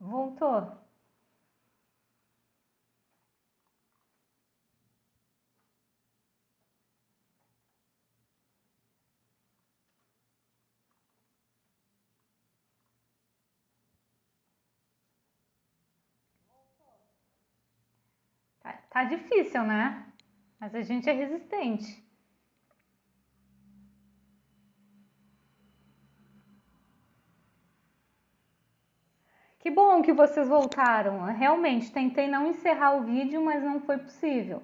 Voltou. Tá difícil, né? Mas a gente é resistente. Que bom que vocês voltaram. Realmente, tentei não encerrar o vídeo, mas não foi possível.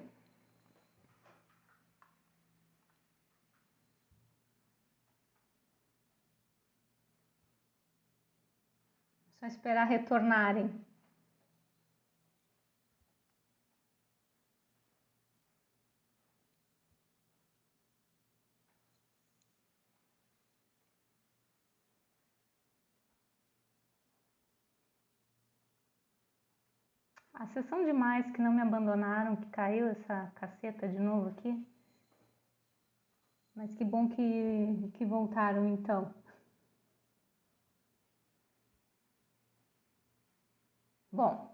Só esperar retornarem. Ah, vocês são demais que não me abandonaram, que caiu essa caceta de novo aqui. Mas que bom que voltaram então. Bom,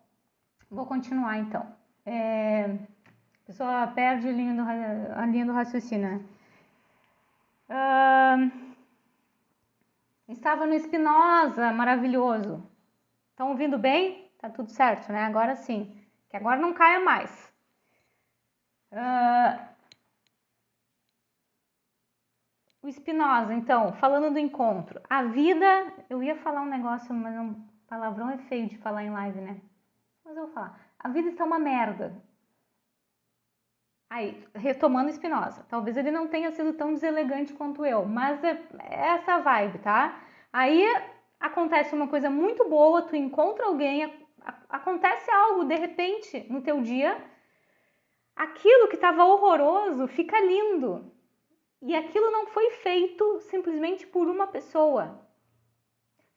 vou continuar então. A pessoa perde a linha do raciocínio. Estava no Spinoza, maravilhoso. Estão ouvindo bem? Tá tudo certo, né? Agora sim. Que agora não caia mais. O Spinoza, então, falando do encontro. A vida... Eu ia falar um negócio, mas palavrão é feio de falar em live, né? Mas eu vou falar. A vida está uma merda. Aí, retomando Spinoza. Talvez ele não tenha sido tão deselegante quanto eu, mas é essa vibe, tá? Aí acontece uma coisa muito boa, tu encontra alguém, acontece algo de repente no teu dia, aquilo que estava horroroso fica lindo. E aquilo não foi feito simplesmente por uma pessoa.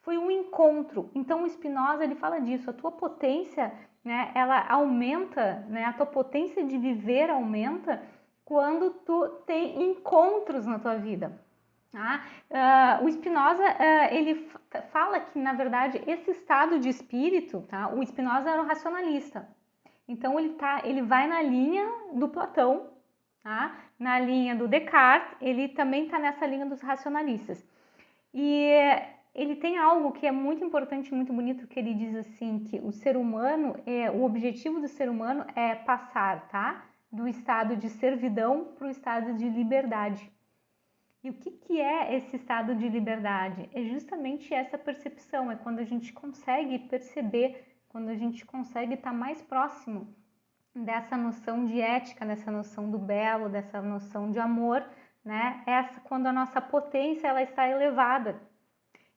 Foi um encontro. Então o Spinoza ele fala disso, a tua potência, né, ela aumenta, né, a tua potência de viver aumenta quando tu tem encontros na tua vida. Tá? O Spinoza ele fala que na verdade esse estado de espírito, tá? O Spinoza era um racionalista. Então ele vai na linha do Platão, tá? Na linha do Descartes, ele também está nessa linha dos racionalistas. E ele tem algo que é muito importante, muito bonito, que ele diz assim, que o ser humano, o objetivo do ser humano é passar, tá? Do estado de servidão para o estado de liberdade. E o que é esse estado de liberdade? É justamente essa percepção, é quando a gente consegue perceber, quando a gente consegue estar mais próximo dessa noção de ética, dessa noção do belo, dessa noção de amor, né? Essa quando a nossa potência ela está elevada.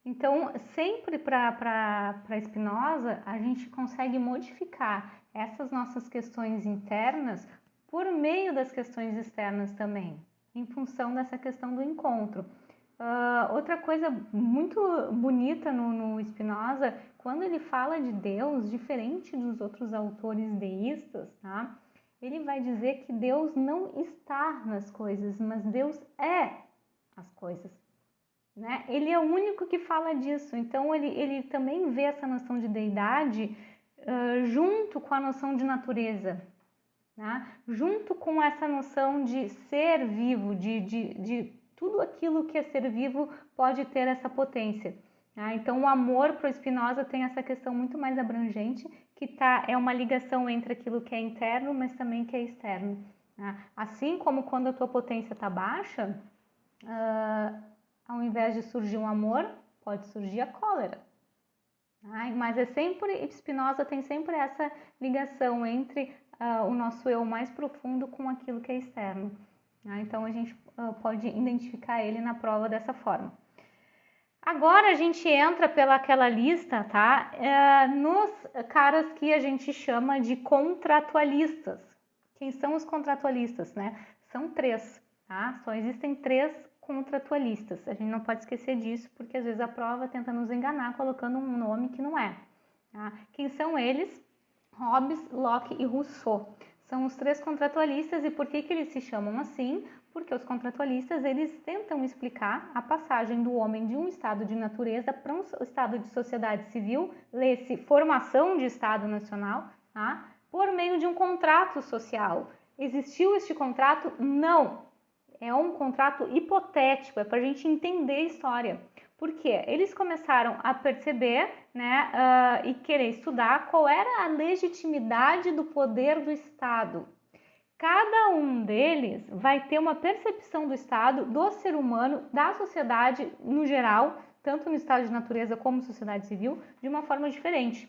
Então, sempre para Spinoza, a gente consegue modificar essas nossas questões internas por meio das questões externas também, em função dessa questão do encontro. Outra coisa muito bonita no Spinoza, quando ele fala de Deus, diferente dos outros autores deístas, tá? Ele vai dizer que Deus não está nas coisas, mas Deus é as coisas. Né? Ele é o único que fala disso, então ele também vê essa noção de deidade junto com a noção de natureza, né? Junto com essa noção de ser vivo, de tudo aquilo que é ser vivo pode ter essa potência. Tá? Então o amor para o Spinoza tem essa questão muito mais abrangente, que é uma ligação entre aquilo que é interno, mas também que é externo. Tá? Assim como quando a tua potência está baixa, ao invés de surgir um amor, pode surgir a cólera. Mas é sempre, Spinoza tem sempre essa ligação entre o nosso eu mais profundo com aquilo que é externo. Então a gente pode identificar ele na prova dessa forma. Agora a gente entra pelaquela lista, tá? Nos caras que a gente chama de contratualistas. Quem são os contratualistas, né? São três, tá? Só existem três contratualistas. A gente não pode esquecer disso, porque às vezes a prova tenta nos enganar colocando um nome que não é. Tá? Quem são eles? Hobbes, Locke e Rousseau. São os três contratualistas e por que eles se chamam assim? Porque os contratualistas, eles tentam explicar a passagem do homem de um estado de natureza para um estado de sociedade civil, lê-se formação de Estado Nacional, tá? Por meio de um contrato social. Existiu este contrato? Não. É um contrato hipotético, é para a gente entender a história. Por quê? Eles começaram a perceber, né, e querer estudar qual era a legitimidade do poder do Estado. Cada um deles vai ter uma percepção do Estado, do ser humano, da sociedade no geral, tanto no estado de natureza como sociedade civil, de uma forma diferente.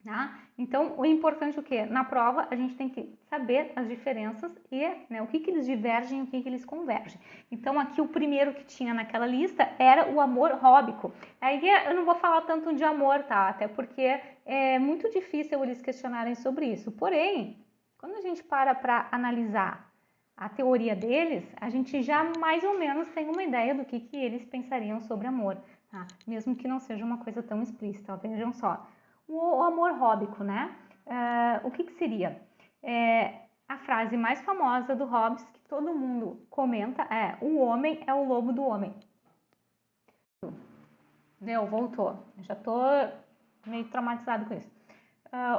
Tá? Então, o importante é o quê? Na prova, a gente tem que saber as diferenças e, né, o que eles divergem e o que eles convergem. Então, aqui o primeiro que tinha naquela lista era o amor róbico. Aí eu não vou falar tanto de amor, tá? Até porque é muito difícil eles questionarem sobre isso. Porém, quando a gente para analisar a teoria deles, a gente já mais ou menos tem uma ideia do que eles pensariam sobre amor, tá? Mesmo que não seja uma coisa tão explícita. Vejam só. O amor róbico, né? O que seria? A frase mais famosa do Hobbes, que todo mundo comenta, é: o homem é o lobo do homem. Deu, voltou. Eu já tô meio traumatizado com isso.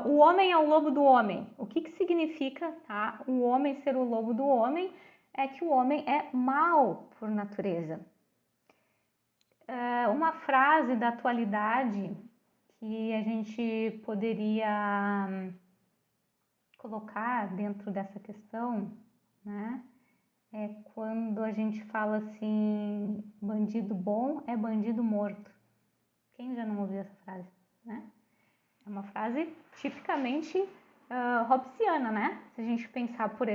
O homem é o lobo do homem. O que significa, tá? O homem ser o lobo do homem é que o homem é mau por natureza. Uma frase da atualidade que a gente poderia colocar dentro dessa questão, né? É quando a gente fala assim: bandido bom é bandido morto. Quem já não ouviu essa frase, né? É uma frase tipicamente hobbesiana, né? Se a gente pensar por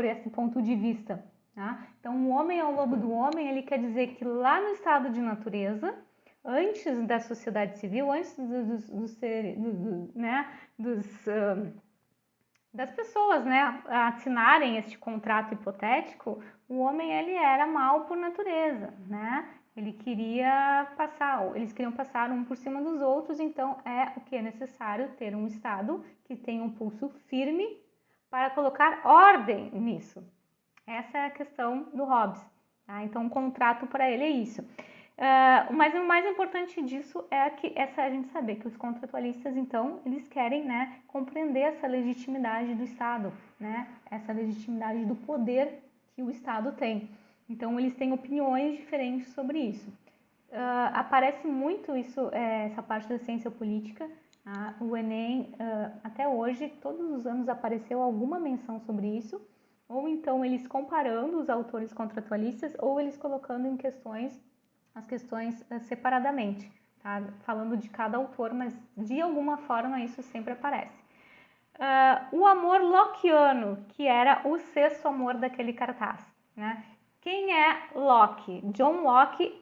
esse ponto de vista, tá? Então, o homem é o lobo do homem, ele quer dizer que lá no estado de natureza, antes da sociedade civil, antes das pessoas, né, assinarem este contrato hipotético, o homem, ele era mau por natureza, né? Eles queriam passar um por cima dos outros, então é o que é necessário ter um Estado que tenha um pulso firme para colocar ordem nisso. Essa é a questão do Hobbes, tá? Então, um contrato para ele é isso. Mas o mais importante disso é a gente saber que os contratualistas, então, eles querem, né, compreender essa legitimidade do Estado, né, essa legitimidade do poder que o Estado tem. Então, eles têm opiniões diferentes sobre isso. Aparece muito isso, essa parte da ciência política. O Enem, até hoje, todos os anos apareceu alguma menção sobre isso, ou então eles comparando os autores contratualistas, ou eles colocando em as questões separadamente, tá? Falando de cada autor, mas de alguma forma isso sempre aparece. O amor lockeano, que era o sexto amor daquele cartaz, né? Quem é Locke? John Locke,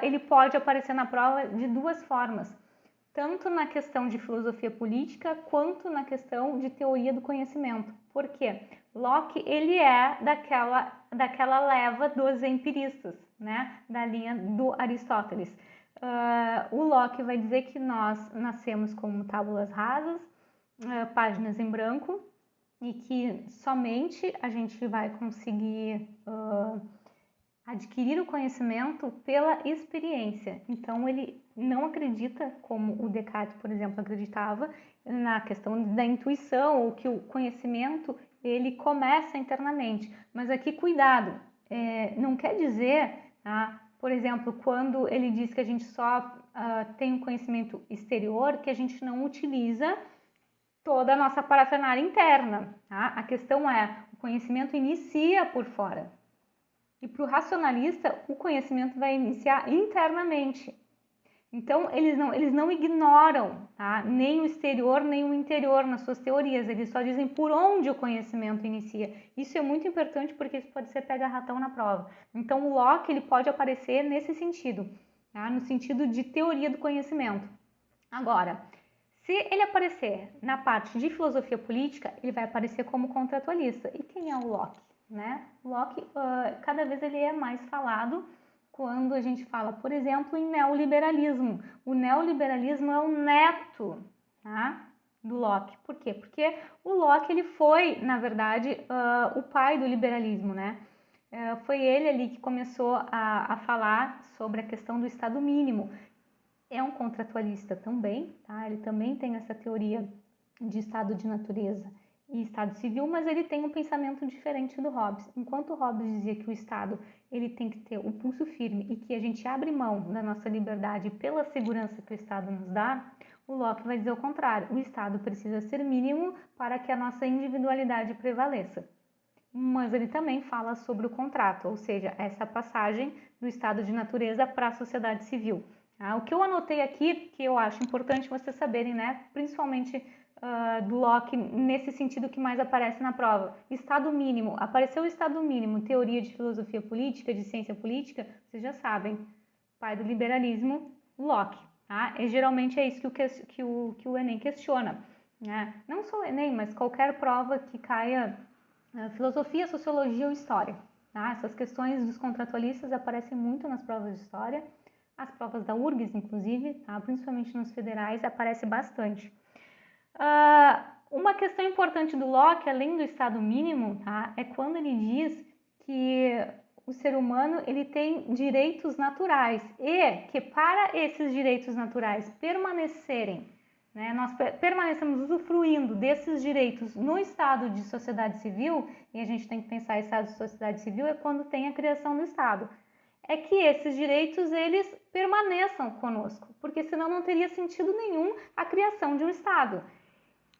ele pode aparecer na prova de duas formas, tanto na questão de filosofia política quanto na questão de teoria do conhecimento. Por quê? Locke, ele é daquela leva dos empiristas, né? Da linha do Aristóteles. O Locke vai dizer que nós nascemos como tábulas rasas, páginas em branco, e que somente a gente vai conseguir adquirir o conhecimento pela experiência. Então, ele não acredita, como o Descartes, por exemplo, acreditava, na questão da intuição, ou que o conhecimento ele começa internamente. Mas aqui, cuidado, não quer dizer, tá? Por exemplo, quando ele diz que a gente só tem um conhecimento exterior, que a gente não utiliza toda a nossa parafernália interna. Tá? A questão é, o conhecimento inicia por fora. E para o racionalista, o conhecimento vai iniciar internamente. Então, eles não ignoram, tá? Nem o exterior, nem o interior nas suas teorias. Eles só dizem por onde o conhecimento inicia. Isso é muito importante porque isso pode ser pega-ratão na prova. Então, o Locke ele pode aparecer nesse sentido, tá? No sentido de teoria do conhecimento. Agora, se ele aparecer na parte de filosofia política, ele vai aparecer como contratualista. E quem é o Locke? Né? Locke, cada vez ele é mais falado quando a gente fala, por exemplo, em neoliberalismo. O neoliberalismo é o neto, tá? do Locke. Por quê? Porque o Locke ele foi, na verdade, o pai do liberalismo, né? Foi ele ali que começou a falar sobre a questão do Estado mínimo. É um contratualista também, tá? Ele também tem essa teoria de Estado de natureza e Estado civil, mas ele tem um pensamento diferente do Hobbes. Enquanto o Hobbes dizia que o Estado ele tem que ter o pulso firme e que a gente abre mão da nossa liberdade pela segurança que o Estado nos dá, o Locke vai dizer o contrário. O Estado precisa ser mínimo para que a nossa individualidade prevaleça. Mas ele também fala sobre o contrato, ou seja, essa passagem do estado de natureza para a sociedade civil. O que eu anotei aqui, que eu acho importante vocês saberem, né, principalmente do Locke, nesse sentido que mais aparece na prova. Estado mínimo. Apareceu o estado mínimo, teoria de filosofia política, de ciência política, vocês já sabem. Pai do liberalismo, Locke. Tá? E geralmente é isso que o Enem questiona. Né? Não só o Enem, mas qualquer prova que caia filosofia, sociologia ou história. Tá? Essas questões dos contratualistas aparecem muito nas provas de história, as provas da URGS, inclusive, tá? Principalmente nos federais, aparece bastante. Uma questão importante do Locke, além do estado mínimo, tá? É quando ele diz que o ser humano ele tem direitos naturais e que para esses direitos naturais permanecerem, né, nós permanecemos usufruindo desses direitos no estado de sociedade civil, e a gente tem que pensar em estado de sociedade civil é quando tem a criação do Estado, é que esses direitos eles permaneçam conosco, porque senão não teria sentido nenhum a criação de um Estado.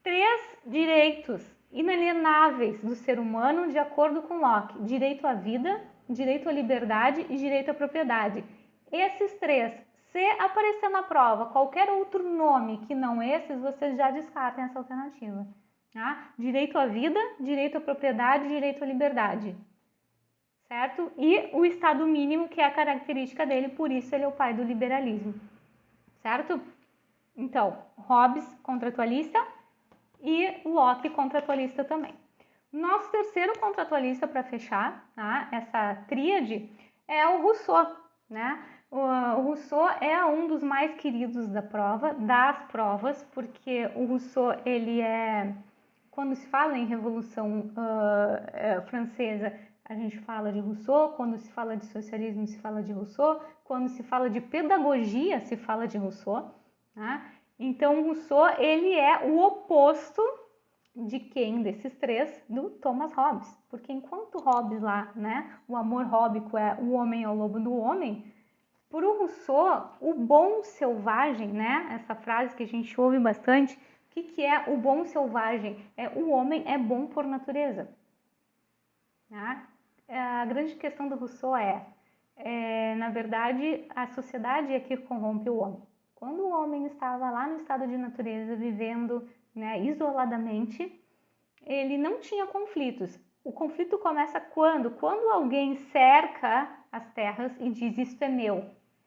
3 direitos inalienáveis do ser humano de acordo com Locke: direito à vida, direito à liberdade e direito à propriedade. Esses 3, se aparecer na prova qualquer outro nome que não esses, vocês já descartem essa alternativa. Tá? Direito à vida, direito à propriedade e direito à liberdade. Certo? E o estado mínimo, que é a característica dele, por isso ele é o pai do liberalismo. Certo? Então, Hobbes, contratualista, e Locke, contratualista também. Nosso terceiro contratualista para fechar, tá, essa tríade, é o Rousseau, né? O Rousseau é um dos mais queridos das provas, porque o Rousseau, ele é, quando se fala em Revolução Francesa, a gente fala de Rousseau, quando se fala de socialismo, se fala de Rousseau, quando se fala de pedagogia, se fala de Rousseau, tá? Então, Rousseau, ele é o oposto de quem desses 3? Do Thomas Hobbes. Porque enquanto Hobbes lá, né, o amor hóbico é o homem é o lobo do homem, por o Rousseau, o bom selvagem, né, essa frase que a gente ouve bastante, o que é o bom selvagem? O homem é bom por natureza. Tá? A grande questão do Rousseau na verdade, a sociedade é que corrompe o homem. Quando o homem estava lá no estado de natureza, vivendo, né, isoladamente, ele não tinha conflitos. O conflito começa quando? Quando alguém cerca as terras e diz: isto é meu.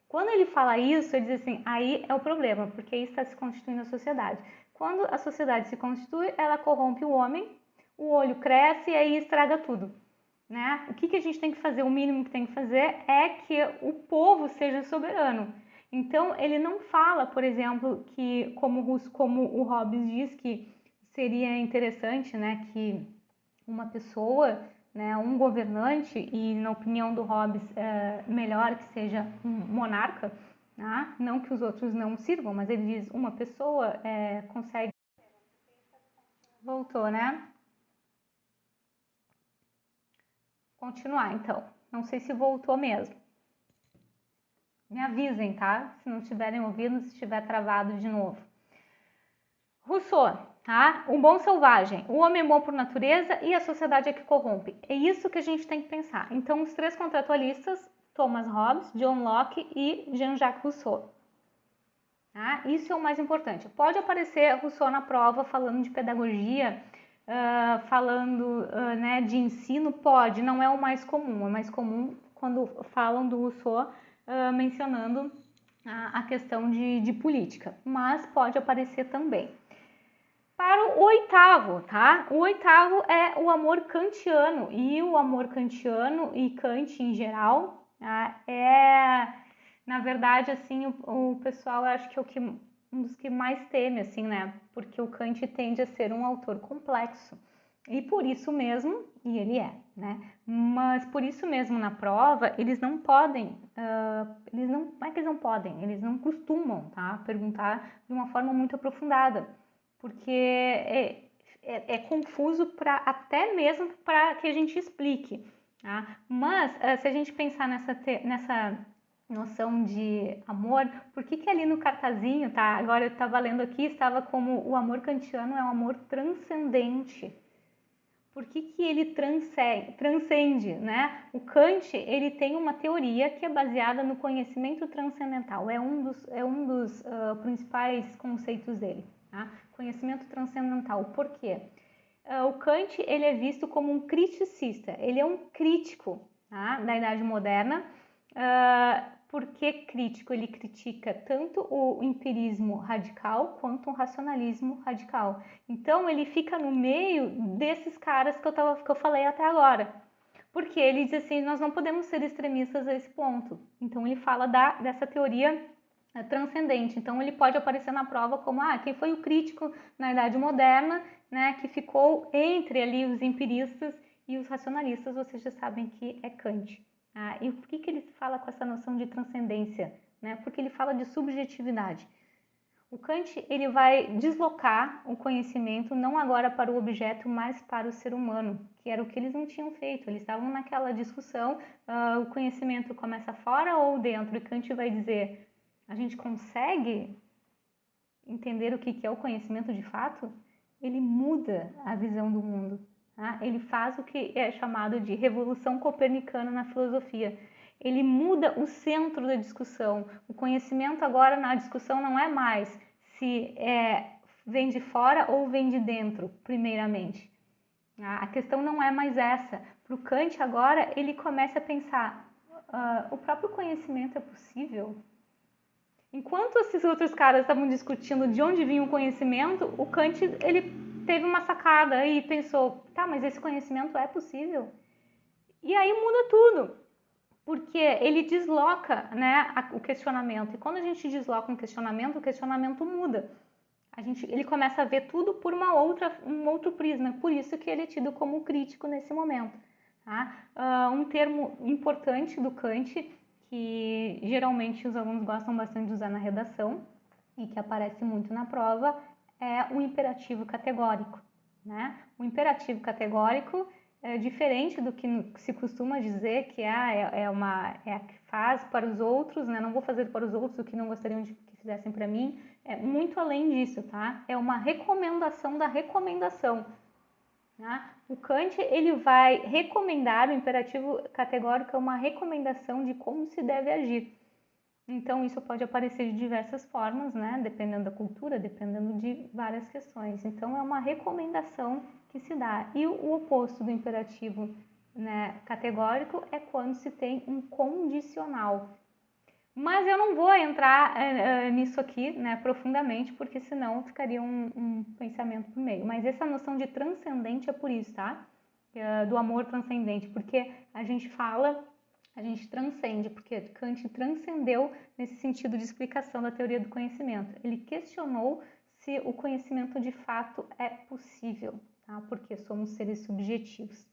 Quando ele fala isso, ele diz assim: aí é o problema, porque aí está se constituindo a sociedade. Quando a sociedade se constitui, ela corrompe o homem, o olho cresce e aí estraga tudo. Né? O que a gente tem que fazer? O mínimo que tem que fazer é que o povo seja soberano. Então, ele não fala, por exemplo, que como o Hobbes diz que seria interessante, né, que uma pessoa, né, um governante, e na opinião do Hobbes é melhor que seja um monarca, né? Não que os outros não sirvam, mas ele diz uma pessoa consegue... Voltou, né? Continuar, então. Não sei se voltou mesmo. Me avisem, tá? Se não estiverem ouvindo, se estiver travado de novo. Rousseau, tá? O bom selvagem, o homem é bom por natureza e a sociedade é que corrompe. É isso que a gente tem que pensar. Então, os 3 contratualistas, Thomas Hobbes, John Locke e Jean-Jacques Rousseau. Tá? Isso é o mais importante. Pode aparecer Rousseau na prova falando de pedagogia, falando né, de ensino, pode, não é o mais comum. É mais comum quando falam do Rousseau mencionando a questão de política, mas pode aparecer também. Para o 8º, tá? O 8º é o amor kantiano, e o amor kantiano e Kant em geral na verdade, assim, o pessoal, eu acho que é o que um dos que mais teme, assim, né? Porque o Kant tende a ser um autor complexo. E por isso mesmo, e ele é, né? Mas por isso mesmo na prova, eles não podem, não é que eles não podem, eles não costumam, tá? Perguntar de uma forma muito aprofundada, porque é confuso até mesmo para que a gente explique, tá? Mas se a gente pensar nessa noção de amor, por que ali no cartazinho, tá? Agora eu estava lendo aqui, estava como o amor kantiano é um amor transcendente. Por que ele transcende, né? O Kant, ele tem uma teoria que é baseada no conhecimento transcendental, é um dos principais conceitos dele, tá? Conhecimento transcendental. Por quê? O Kant, ele é visto como um criticista, ele é um crítico, tá? Da Idade Moderna. Por que crítico? Ele critica tanto o empirismo radical quanto o racionalismo radical. Então ele fica no meio desses caras que eu falei até agora. Porque ele diz assim, nós não podemos ser extremistas a esse ponto. Então ele fala dessa teoria transcendente. Então ele pode aparecer na prova como quem foi o crítico na Idade Moderna, né, que ficou entre ali os empiristas e os racionalistas, vocês já sabem que é Kant. E por que ele fala com essa noção de transcendência? Né? Porque ele fala de subjetividade. O Kant, ele vai deslocar o conhecimento não agora para o objeto, mas para o ser humano, que era o que eles não tinham feito. Eles estavam naquela discussão, o conhecimento começa fora ou dentro? E Kant vai dizer, a gente consegue entender o que é o conhecimento de fato? Ele muda a visão do mundo. Ele faz o que é chamado de revolução copernicana na filosofia. Ele muda o centro da discussão. O conhecimento agora na discussão não é mais se vem de fora ou vem de dentro, primeiramente. A questão não é mais essa. Para o Kant agora, ele começa a pensar, o próprio conhecimento é possível? Enquanto esses outros caras estavam discutindo de onde vinha o conhecimento, o Kant, ele teve uma sacada e pensou, tá, mas esse conhecimento é possível? E aí muda tudo, porque ele desloca, né, o questionamento. E quando a gente desloca um questionamento, o questionamento muda. Ele começa a ver tudo por um outro prisma. Por isso que ele é tido como crítico nesse momento. Tá? Um termo importante do Kant, que geralmente os alunos gostam bastante de usar na redação e que aparece muito na prova, é o imperativo categórico. Né? O imperativo categórico é diferente do que se costuma dizer que é a que faz para os outros, né? Não vou fazer para os outros o que não gostariam de que fizessem para mim. É muito além disso, tá? É uma recomendação da recomendação. Tá? O Kant, ele vai recomendar, o imperativo categórico é uma recomendação de como se deve agir. Então, isso pode aparecer de diversas formas, né? Dependendo da cultura, dependendo de várias questões. Então, é uma recomendação que se dá. E o oposto do imperativo, né, categórico é quando se tem um condicional. Mas eu não vou entrar nisso aqui, né, profundamente, porque senão ficaria um pensamento por meio. Mas essa noção de transcendente é por isso, tá? Do amor transcendente, porque a gente transcende, porque Kant transcendeu nesse sentido de explicação da teoria do conhecimento. Ele questionou se o conhecimento de fato é possível, tá? Porque somos seres subjetivos.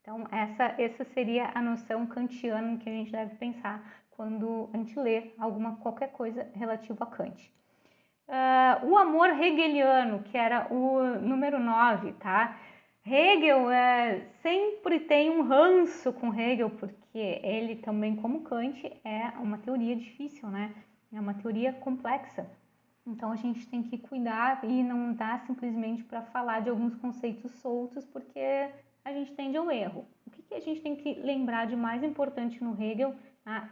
Então, essa seria a noção kantiana que a gente deve pensar quando a gente lê qualquer coisa relativa a Kant. O amor hegeliano, que era o número 9, tá? Hegel sempre tem um ranço com Hegel, porque ele também, como Kant, é uma teoria difícil, né? É uma teoria complexa. Então a gente tem que cuidar e não dá simplesmente para falar de alguns conceitos soltos, porque a gente tende ao erro. O que a gente tem que lembrar de mais importante no Hegel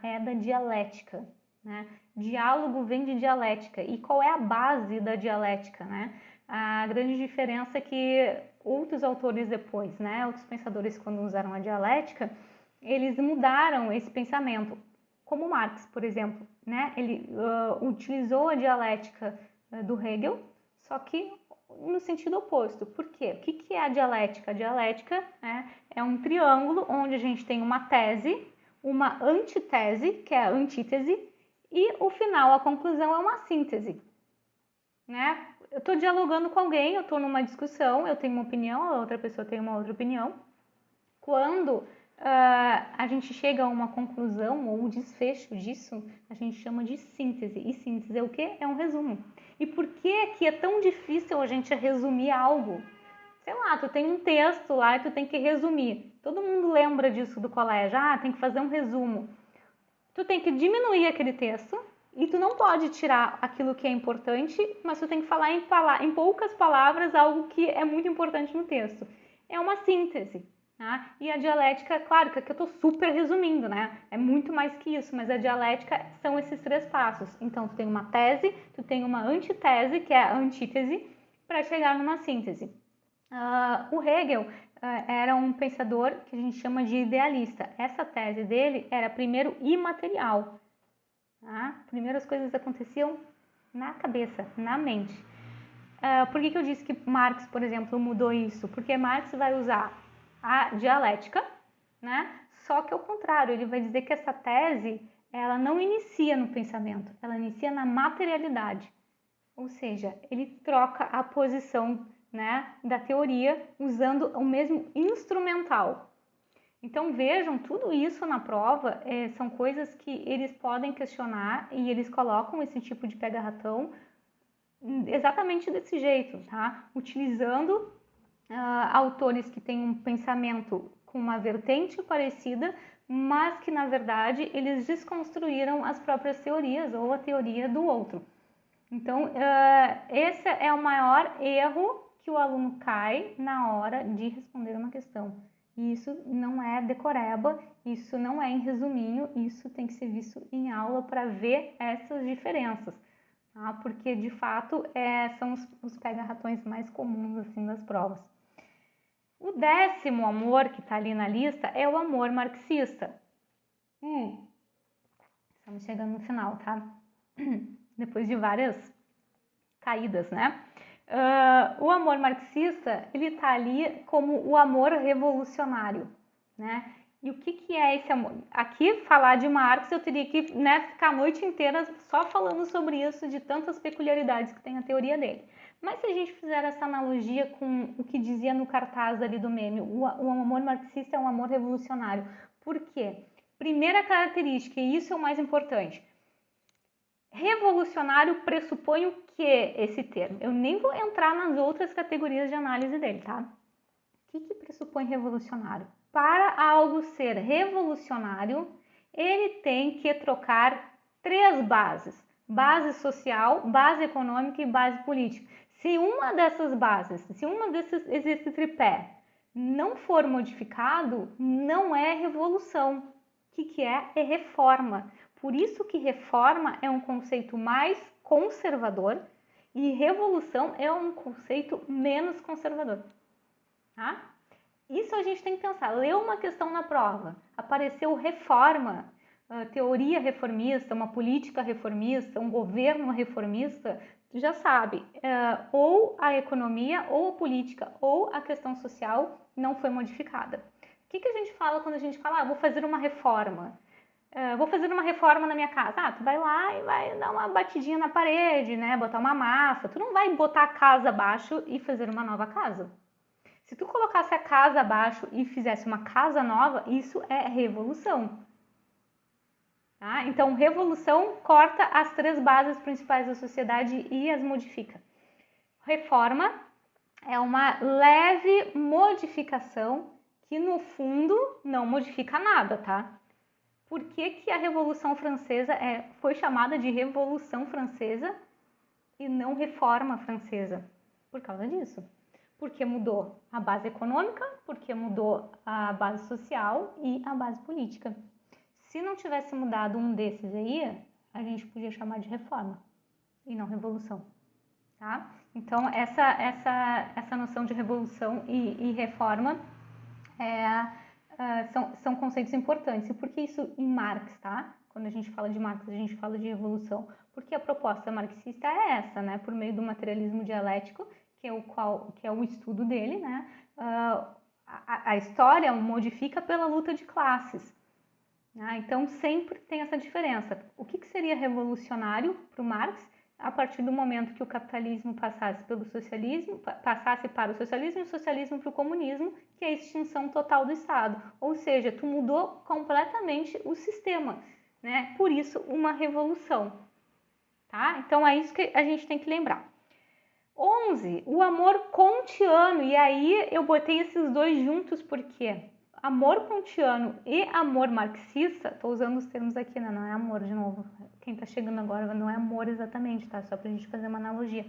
é da dialética. Né? Diálogo vem de dialética. E qual é a base da dialética? Né? A grande diferença é que outros autores depois, né, outros pensadores, quando usaram a dialética, eles mudaram esse pensamento. Como Marx, por exemplo, né? Ele utilizou a dialética do Hegel, só que no sentido oposto. Por quê? O que é a dialética? A dialética, né, é um triângulo onde a gente tem uma tese, uma antitese, que é a antítese, e o final, a conclusão, é uma síntese. né? Eu estou dialogando com alguém, eu estou numa discussão, eu tenho uma opinião, a outra pessoa tem uma outra opinião. Quando a gente chega a uma conclusão ou um desfecho disso, a gente chama de síntese. E síntese é o quê? É um resumo. E por que é tão difícil a gente resumir algo? Sei lá, tu tem um texto lá e tu tem que resumir. Todo mundo lembra disso do colégio. Ah, tem que fazer um resumo. Tu tem que diminuir aquele texto e tu não pode tirar aquilo que é importante, mas tu tem que falar em poucas palavras algo que é muito importante no texto. É uma síntese. Tá? E a dialética, claro que aqui eu estou super resumindo, né? É muito mais que isso, mas a dialética são esses 3 passos. Então, tu tem uma tese, tu tem uma antitese, que é a antítese, para chegar numa síntese. O Hegel era um pensador que a gente chama de idealista. Essa tese dele era, primeiro, imaterial. Tá? Primeiro as coisas aconteciam na cabeça, na mente. Por que eu disse que Marx, por exemplo, mudou isso? Porque Marx vai usar a dialética, né? Só que ao contrário, ele vai dizer que essa tese, ela não inicia no pensamento, ela inicia na materialidade. Ou seja, ele troca a posição, né, da teoria usando o mesmo instrumental. Então vejam, tudo isso na prova são coisas que eles podem questionar e eles colocam esse tipo de pega-ratão exatamente desse jeito, tá? Utilizando autores que têm um pensamento com uma vertente parecida, mas que na verdade eles desconstruíram as próprias teorias ou a teoria do outro. Então, esse é o maior erro que o aluno cai na hora de responder uma questão. E isso não é decoreba, isso não é em resuminho, isso tem que ser visto em aula para ver essas diferenças. Tá? Porque, de fato, são os pega-ratões mais comuns assim, das provas. O 10º amor que está ali na lista é o amor marxista. Estamos chegando no final, tá? Depois de várias caídas, né? O amor marxista, ele tá ali como o amor revolucionário, né? E o que é esse amor? Aqui, falar de Marx, eu teria que, né, ficar a noite inteira só falando sobre isso, de tantas peculiaridades que tem a teoria dele. Mas se a gente fizer essa analogia com o que dizia no cartaz ali do meme, o amor marxista é um amor revolucionário. Por quê? Primeira característica, e isso é o mais importante, revolucionário pressupõe o que esse termo? Eu nem vou entrar nas outras categorias de análise dele, tá? O que pressupõe revolucionário? Para algo ser revolucionário, ele tem que trocar 3 bases: base social, base econômica e base política. Se uma dessas bases, se esse tripé não for modificado, não é revolução. O que é? É reforma. Por isso que reforma é um conceito mais conservador e revolução é um conceito menos conservador. Tá? Isso a gente tem que pensar. Leu uma questão na prova, apareceu reforma, teoria reformista, uma política reformista, um governo reformista, tu já sabe, ou a economia, ou a política, ou a questão social não foi modificada. O que a gente fala quando a gente fala, vou fazer uma reforma? Vou fazer uma reforma na minha casa. Tu vai lá e vai dar uma batidinha na parede, né? Botar uma massa. Tu não vai botar a casa abaixo e fazer uma nova casa. Se tu colocasse a casa abaixo e fizesse uma casa nova, isso é revolução. Tá? Então, revolução corta as 3 bases principais da sociedade e as modifica. Reforma é uma leve modificação que, no fundo, não modifica nada, tá? Por que a Revolução Francesa foi chamada de Revolução Francesa e não Reforma Francesa? Por causa disso. Porque mudou a base econômica, porque mudou a base social e a base política. Se não tivesse mudado um desses aí, a gente podia chamar de reforma e não revolução. Tá? Então, essa noção de revolução e reforma são conceitos importantes. E por que isso em Marx, tá? Quando a gente fala de Marx, a gente fala de revolução. Porque a proposta marxista é essa, né? Por meio do materialismo dialético, que é o estudo dele, né? A história modifica pela luta de classes. Né? Então, sempre tem essa diferença. O que seria revolucionário para o Marx a partir do momento que o capitalismo passasse para o socialismo e o socialismo para o comunismo, que é a extinção total do Estado. Ou seja, tu mudou completamente o sistema, né? Por isso, uma revolução, tá? Então, é isso que a gente tem que lembrar. 11, o amor kantiano. E aí eu botei esses dois juntos porque amor kantiano e amor marxista, tô usando os termos aqui, né? Não é amor de novo. Quem tá chegando agora não é amor exatamente, tá? Só pra gente fazer uma analogia.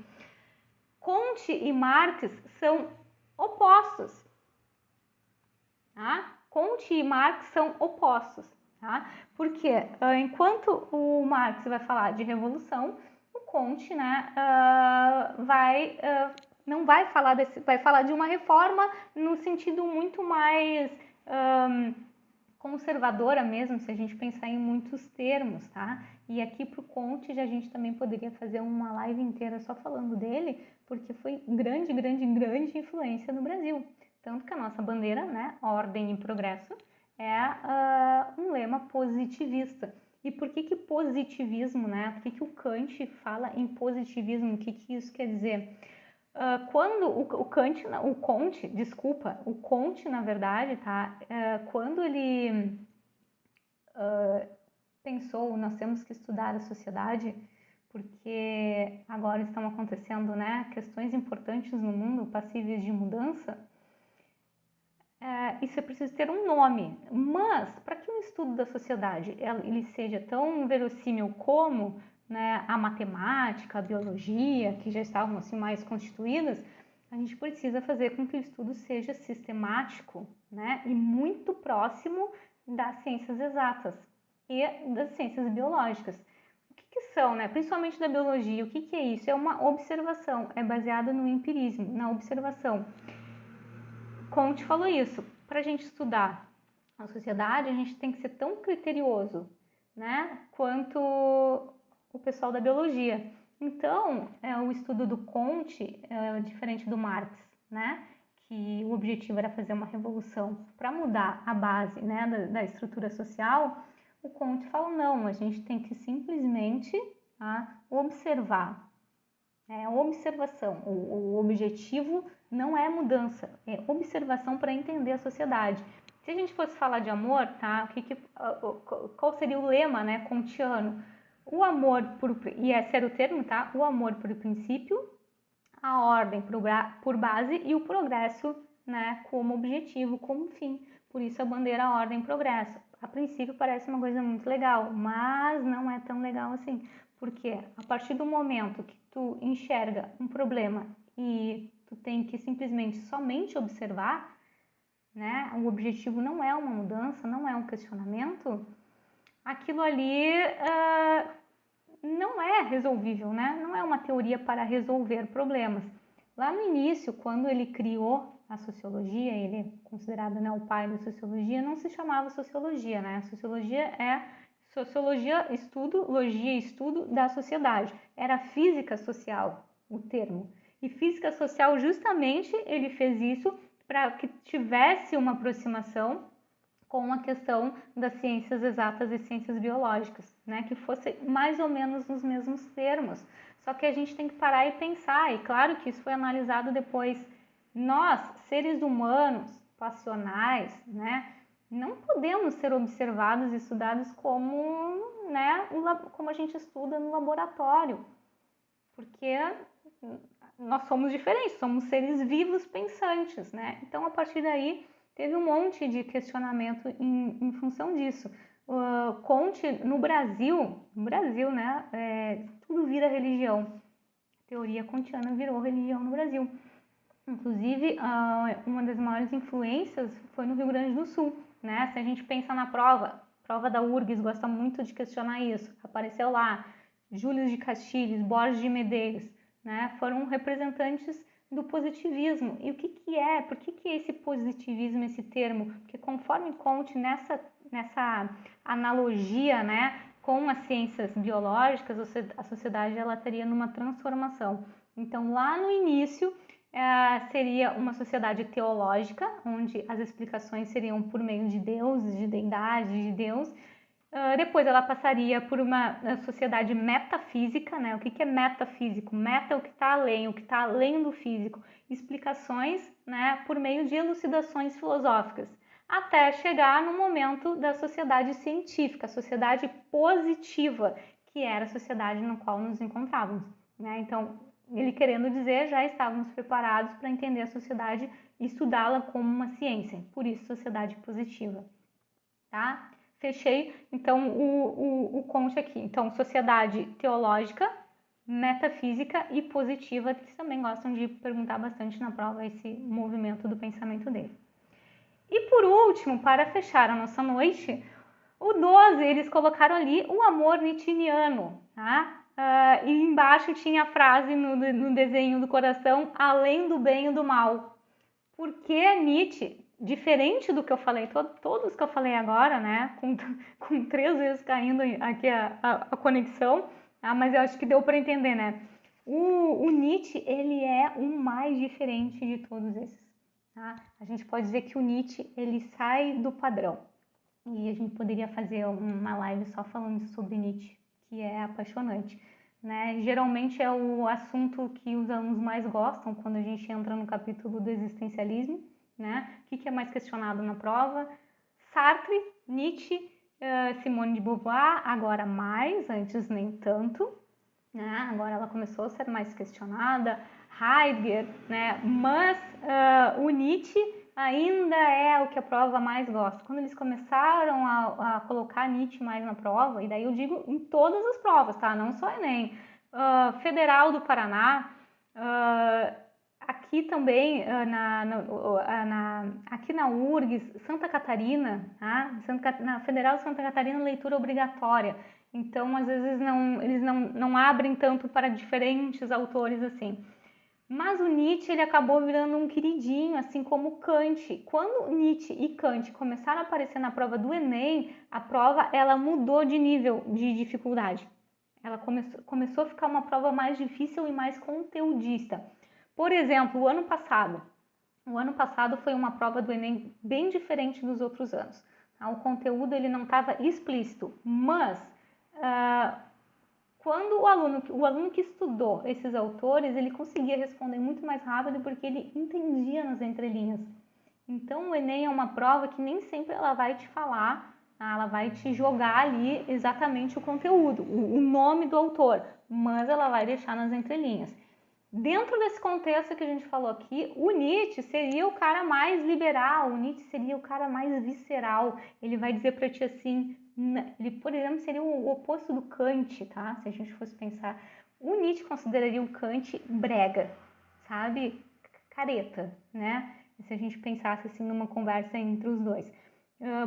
Kant e Marx são opostos, tá? Kant e Marx são opostos, tá? Porque enquanto o Marx vai falar de revolução, o Kant, né, não vai falar vai falar de uma reforma no sentido muito mais conservadora mesmo, se a gente pensar em muitos termos, tá? E aqui pro Kant a gente também poderia fazer uma live inteira só falando dele, porque foi grande influência no Brasil. Tanto que a nossa bandeira, né, ordem e progresso, é um lema positivista. E por que positivismo, né? Por que o Kant fala em positivismo? O que isso quer dizer? Quando o Kant, na verdade, tá? Quando ele pensou, nós temos que estudar a sociedade, porque agora estão acontecendo, né, questões importantes no mundo, passíveis de mudança. Isso é preciso ter um nome, mas para que um estudo da sociedade ele seja tão verossímil como, né, a matemática, a biologia, que já estavam assim mais constituídas, a gente precisa fazer com que o estudo seja sistemático, né, e muito próximo das ciências exatas e das ciências biológicas. O que são, né, principalmente da biologia? O que é isso? É uma observação, é baseado no empirismo, na observação. Kant falou isso, para a gente estudar a sociedade, a gente tem que ser tão criterioso, né, quanto o pessoal da biologia. Então, o estudo do Kant é diferente do Marx, né, que o objetivo era fazer uma revolução para mudar a base, né, da estrutura social. O Kant fala, não, a gente tem que simplesmente observar. É observação. O objetivo não é mudança, é observação para entender a sociedade. Se a gente fosse falar de amor, tá? Qual seria o lema, né, kantiano? O amor e esse era o termo, tá? O amor por princípio, a ordem por base e o progresso, né, como objetivo, como fim. Por isso a bandeira ordem e progresso. A princípio parece uma coisa muito legal, mas não é tão legal assim. Porque a partir do momento que tu enxerga um problema e tu tem que simplesmente somente observar, né, o objetivo não é uma mudança, não é um questionamento, aquilo ali não é resolvível, né? Não é uma teoria para resolver problemas. Lá no início, quando ele criou a sociologia, ele é considerado, né, o pai da sociologia, não se chamava sociologia, né? A sociologia é sociologia, estudo da sociedade. Era física social o termo. E física social, justamente, ele fez isso para que tivesse uma aproximação com a questão das ciências exatas e ciências biológicas, né? Que fosse mais ou menos nos mesmos termos. Só que a gente tem que parar e pensar, e claro que isso foi analisado depois. Nós, seres humanos, passionais, né? Não podemos ser observados e estudados como, né, como a gente estuda no laboratório, porque nós somos diferentes, somos seres vivos pensantes, né? Então, a partir daí, teve um monte de questionamento em função disso. Kant, no Brasil, né, tudo vira religião. A teoria kantiana virou religião no Brasil. Inclusive, uma das maiores influências foi no Rio Grande do Sul, né? Se a gente pensa na prova da URGS gosta muito de questionar isso. Apareceu lá Júlio de Castilhos, Borges de Medeiros, né? Foram representantes do positivismo. E o que é? Por que é esse positivismo, esse termo? Porque conforme Kant, nessa analogia, né, com as ciências biológicas, a sociedade ela estaria numa transformação. Então, lá no início, seria uma sociedade teológica, onde as explicações seriam por meio de Deus, de deidade, de Deus, Depois ela passaria por uma sociedade metafísica, né? O que é metafísico? Meta é o que está além do físico. Explicações, né? Por meio de elucidações filosóficas, até chegar no momento da sociedade científica, a sociedade positiva, que era a sociedade na qual nos encontrávamos, né? Então, ele querendo dizer, já estávamos preparados para entender a sociedade e estudá-la como uma ciência, por isso sociedade positiva, tá? Fechei, então, o conte aqui. Então, sociedade teológica, metafísica e positiva, que também gostam de perguntar bastante na prova esse movimento do pensamento dele. E por último, para fechar a nossa noite, o 12, eles colocaram ali o amor nietzscheano, tá? E embaixo tinha a frase no desenho do coração, além do bem e do mal. Porque Nietzsche, diferente do que eu falei, todos que eu falei agora, né? Com 3 vezes caindo aqui a conexão, tá? Mas eu acho que deu para entender, né? O Nietzsche, ele é o mais diferente de todos esses, tá? A gente pode dizer que o Nietzsche, ele sai do padrão. E a gente poderia fazer uma live só falando sobre Nietzsche, que é apaixonante, né? Geralmente é o assunto que os alunos mais gostam quando a gente entra no capítulo do existencialismo, né? O que é mais questionado na prova? Sartre, Nietzsche, Simone de Beauvoir, agora mais, antes nem tanto, né? Agora ela começou a ser mais questionada, Heidegger, né? Mas o Nietzsche ainda é o que a prova mais gosta. Quando eles começaram a colocar Nietzsche mais na prova, e daí eu digo em todas as provas, tá? Não só Enem. Federal do Paraná, aqui também, aqui na URGS, Santa Catarina, tá? Na Federal de Santa Catarina, leitura obrigatória. Então, às vezes, eles não abrem tanto para diferentes autores assim. Mas o Nietzsche, ele acabou virando um queridinho, assim como Kant. Quando Nietzsche e Kant começaram a aparecer na prova do Enem, a prova ela mudou de nível de dificuldade. Ela começou a ficar uma prova mais difícil e mais conteudista. Por exemplo, o ano passado foi uma prova do Enem bem diferente dos outros anos. O conteúdo ele não estava explícito, mas quando o aluno que estudou esses autores, ele conseguia responder muito mais rápido porque ele entendia nas entrelinhas. Então, o Enem é uma prova que nem sempre ela vai te falar, ela vai te jogar ali exatamente o conteúdo, o nome do autor, mas ela vai deixar nas entrelinhas. Dentro desse contexto que a gente falou aqui, o Nietzsche seria o cara mais liberal, o Nietzsche seria o cara mais visceral. Ele vai dizer para ti assim, ele, por exemplo, seria o oposto do Kant, tá? Se a gente fosse pensar, o Nietzsche consideraria o Kant brega, sabe? Careta, né? Se a gente pensasse assim numa conversa entre os dois.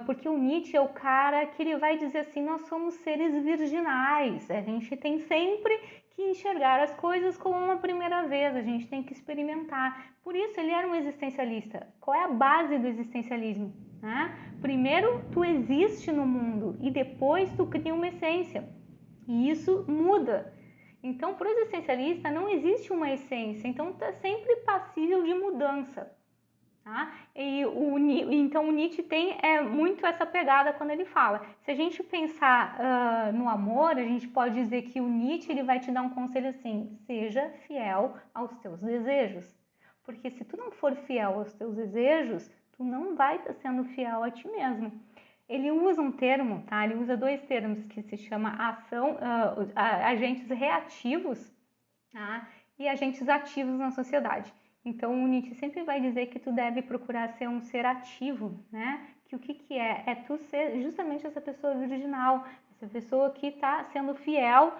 Porque o Nietzsche é o cara que ele vai dizer assim, nós somos seres virginais, a gente tem sempre que enxergar as coisas como uma primeira vez, a gente tem que experimentar. Por isso ele era um existencialista. Qual é a base do existencialismo? Primeiro tu existe no mundo e depois tu cria uma essência. E isso muda. Então, para o existencialista não existe uma essência, então está sempre passível de mudança. Tá? Então o Nietzsche tem muito essa pegada quando ele fala. Se a gente pensar no amor, a gente pode dizer que o Nietzsche ele vai te dar um conselho assim: seja fiel aos teus desejos. Porque se tu não for fiel aos teus desejos, tu não vai estar sendo fiel a ti mesmo. Ele usa um termo, tá? Ele usa 2 termos que se chama agentes reativos, tá? E agentes ativos na sociedade. Então, o Nietzsche sempre vai dizer que tu deve procurar ser um ser ativo, né? Que o que é? É tu ser justamente essa pessoa virginal, essa pessoa que está sendo fiel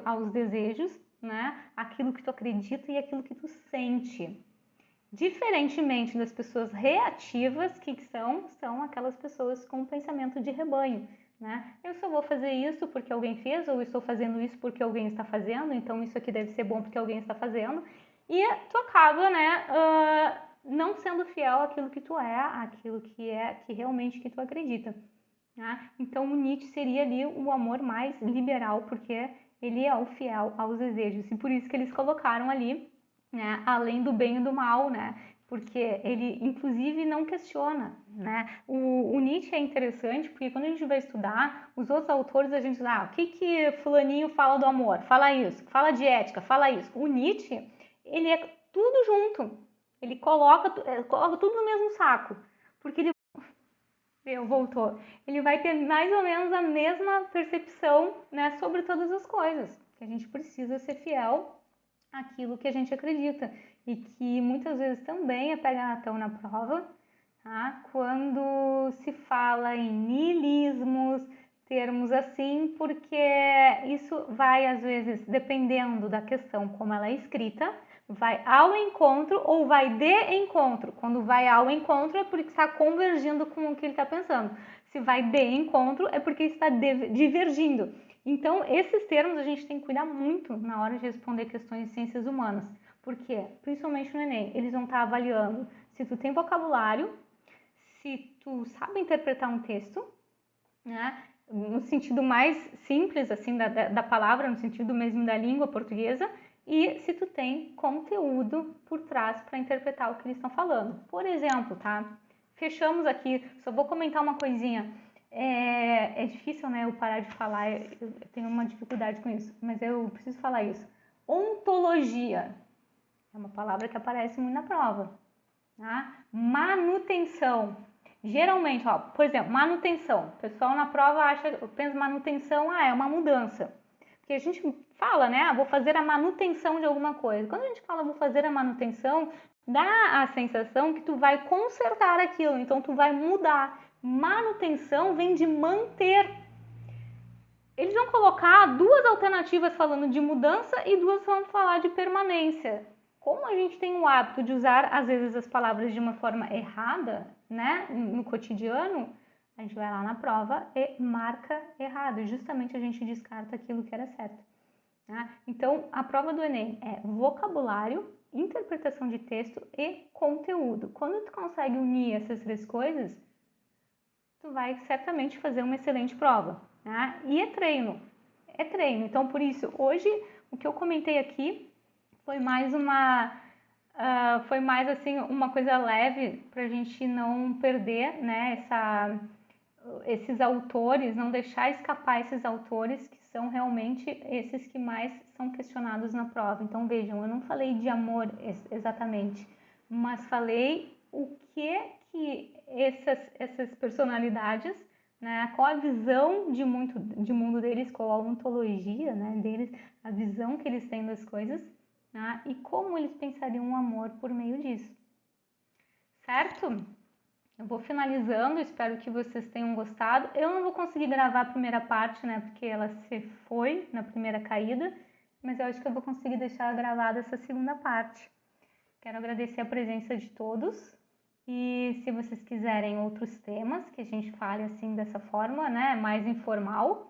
aos desejos, né? Aquilo que tu acredita e aquilo que tu sente. Diferentemente das pessoas reativas, que são aquelas pessoas com pensamento de rebanho, né? Eu só vou fazer isso porque alguém fez, ou estou fazendo isso porque alguém está fazendo, então isso aqui deve ser bom porque alguém está fazendo. E tu acaba, né, não sendo fiel àquilo que tu é, àquilo que realmente que tu acredita. Né? Então o Nietzsche seria ali o amor mais liberal, porque ele é o fiel aos desejos. E por isso que eles colocaram ali, né, além do bem e do mal, né? porque ele, inclusive, não questiona, né? O Nietzsche é interessante porque quando a gente vai estudar, os outros autores, a gente diz, o que fulaninho fala do amor? Fala isso. Fala de ética, fala isso. O Nietzsche, ele é tudo junto. Ele coloca tudo no mesmo saco, porque voltou. Ele vai ter mais ou menos a mesma percepção, né, sobre todas as coisas. Que a gente precisa ser fiel àquilo que a gente acredita. E que muitas vezes também é pegatão na prova, tá? Quando se fala em niilismos, termos assim, porque isso vai, às vezes, dependendo da questão como ela é escrita, vai ao encontro ou vai de encontro. Quando vai ao encontro é porque está convergindo com o que ele está pensando. Se vai de encontro é porque está divergindo. Então, esses termos a gente tem que cuidar muito na hora de responder questões de ciências humanas. Por quê? Principalmente no Enem, eles vão estar avaliando se tu tem vocabulário, se tu sabe interpretar um texto, né? No sentido mais simples assim da palavra, no sentido mesmo da língua portuguesa, e se tu tem conteúdo por trás para interpretar o que eles estão falando. Por exemplo, tá? Fechamos aqui, só vou comentar uma coisinha. É difícil, né, eu parar de falar, eu tenho uma dificuldade com isso, mas eu preciso falar isso. Ontologia é uma palavra que aparece muito na prova, tá? Manutenção. Geralmente, por exemplo, manutenção. O pessoal na prova pensa manutenção, é uma mudança. Porque a gente fala, né, vou fazer a manutenção de alguma coisa. Quando a gente fala vou fazer a manutenção, dá a sensação que tu vai consertar aquilo, então tu vai mudar. Manutenção vem de manter. Eles vão colocar duas alternativas falando de mudança e duas vão falar de permanência. Como a gente tem o hábito de usar, às vezes, as palavras de uma forma errada, né, no cotidiano, a gente vai lá na prova e marca errado. E justamente a gente descarta aquilo que era certo. Tá? Então, a prova do Enem é vocabulário, interpretação de texto e conteúdo. Quando tu consegue unir essas três coisas, tu vai certamente fazer uma excelente prova. Tá? E é treino. É treino. Então, por isso, hoje, o que eu comentei aqui foi mais assim uma coisa leve para a gente não perder, né, esses autores, não deixar escapar esses autores que são realmente esses que mais são questionados na prova. Então vejam, eu não falei de amor exatamente, mas falei o que essas personalidades, né, qual a visão de mundo deles, qual a ontologia, né, deles, a visão que eles têm das coisas, né, e como eles pensariam o amor por meio disso. Certo? Eu vou finalizando, espero que vocês tenham gostado. Eu não vou conseguir gravar a primeira parte, né, porque ela se foi na primeira caída, mas eu acho que eu vou conseguir deixar gravada essa segunda parte. Quero agradecer a presença de todos e se vocês quiserem outros temas que a gente fale assim dessa forma, né, mais informal,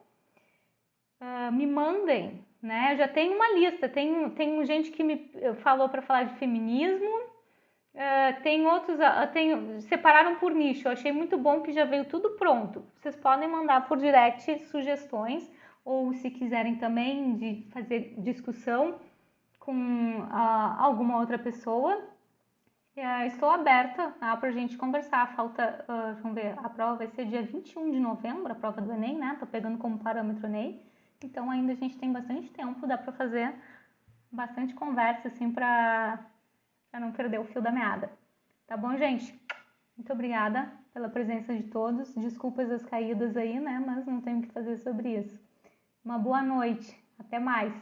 me mandem, né? Eu já tenho uma lista, tem gente que me falou para falar de feminismo. Tem outros, separaram por nicho, eu achei muito bom que já veio tudo pronto. Vocês podem mandar por direct sugestões ou se quiserem também de fazer discussão com alguma outra pessoa. Estou aberta, tá, para a gente conversar. Vamos ver, a prova vai ser dia 21 de novembro, a prova do Enem, né? Tô pegando como parâmetro Enem, então ainda a gente tem bastante tempo, dá para fazer bastante conversa assim para não perder o fio da meada. Tá bom, gente? Muito obrigada pela presença de todos. Desculpas as caídas aí, né? Mas não tenho o que fazer sobre isso. Uma boa noite. Até mais.